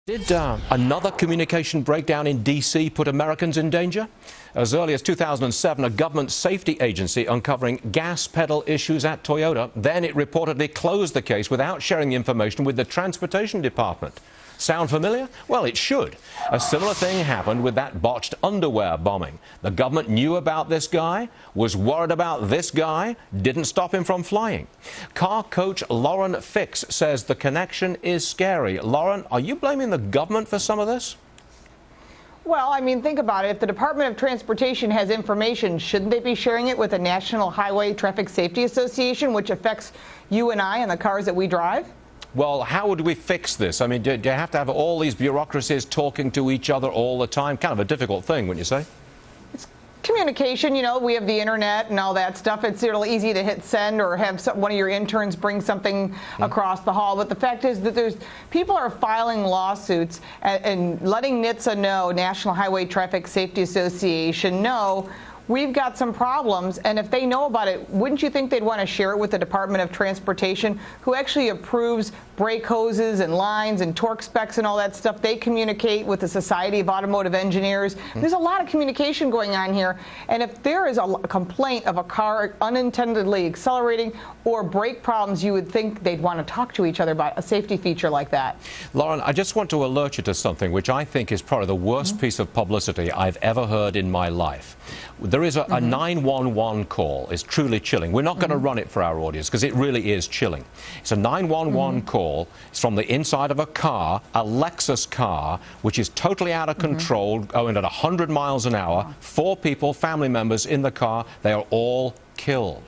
Did another communication breakdown in D.C. put Americans in danger? As early as 2007, a government safety agency uncovering gas pedal issues at Toyota. Then it reportedly closed the case without sharing the information with the Transportation Department. Sound familiar? Well, it should. A similar thing happened with that botched underwear bombing. The government knew about this guy, was worried about this guy, didn't stop him from flying. Car coach Lauren Fix says the connection is scary. Lauren, are you blaming the government for some of this? Well, I mean, think about it. If the Department of Transportation has information, shouldn't they be sharing it with the National Highway Traffic Safety Association, which affects you and I and the cars that we drive? Well, how would we fix this? I mean, do you have to have all these bureaucracies talking to each other all the time? Kind of a difficult thing, wouldn't you say? It's communication. You know, we have the internet and all that stuff. It's really easy to hit send or have one of your interns bring something across the hall. But the fact is that people are filing lawsuits and letting NHTSA know, National Highway Traffic Safety Association, know we've got some problems, and if they know about it, wouldn't you think they'd want to share it with the Department of Transportation, who actually approves brake hoses and lines and torque specs and all that stuff? They communicate with the Society of Automotive Engineers. There's a lot of communication going on here, and if there is a complaint of a car unintendedly accelerating or brake problems, you would think they'd want to talk to each other about a safety feature like that. Lauren, I just want to alert you to something which I think is probably the worst piece of publicity I've ever heard in my life. There is a 911 call. It's truly chilling. We're not going to run it for our audience because it really is chilling. It's a 911 call. It's from the inside of a car, a Lexus car, which is totally out of control, going at 100 miles an hour. 4 people, family members in the car. They are all killed.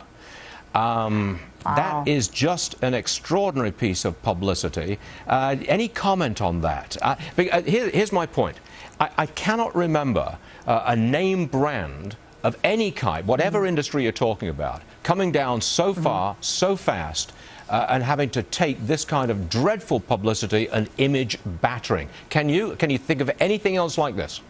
That is just an extraordinary piece of publicity. Any comment on that? Here's my point. I cannot remember a name brand of any kind, whatever industry you're talking about, coming down so far, so fast, and having to take this kind of dreadful publicity and image battering. Can you think of anything else like this?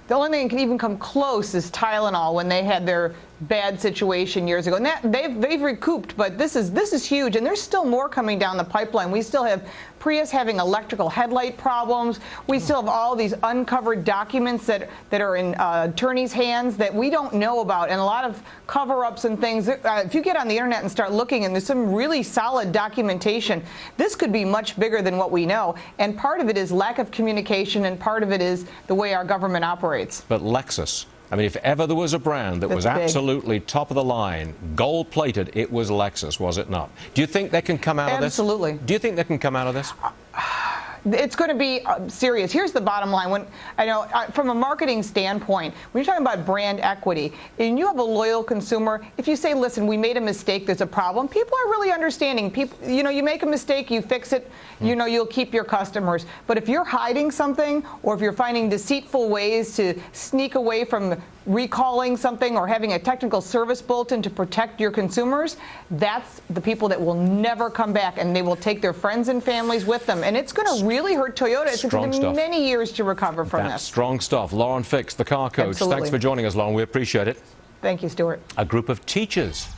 The only thing that can even come close is Tylenol when they had their bad situation years ago. And they've recouped, but this is huge, and there's still more coming down the pipeline. We still have Prius having electrical headlight problems. We still have all these uncovered documents that are in attorneys' hands that we don't know about, and a lot of cover-ups and things. If you get on the internet and start looking, and there's some really solid documentation, this could be much bigger than what we know. And part of it is lack of communication, and part of it is the way our government operates. But Lexus, I mean, if ever there was a brand that was absolutely top of the line, gold-plated, it was Lexus, was it not? Do you think they can come out of this? Absolutely. Do you think they can come out of this? It's going to be serious. Here's the bottom line. From a marketing standpoint, when you're talking about brand equity, and you have a loyal consumer, if you say, listen, we made a mistake, there's a problem, people are really understanding. People, you make a mistake, you fix it, you'll keep your customers. But if you're hiding something, or if you're finding deceitful ways to sneak away from recalling something or having a technical service bulletin to protect your consumers, that's the people that will never come back, and they will take their friends and families with them. And it's going to really hurt Toyota. It's going to take many years to recover from this. Strong stuff. Lauren Fix, the car coach. Absolutely. Thanks for joining us, Lauren. We appreciate it. Thank you, Stuart. A group of teachers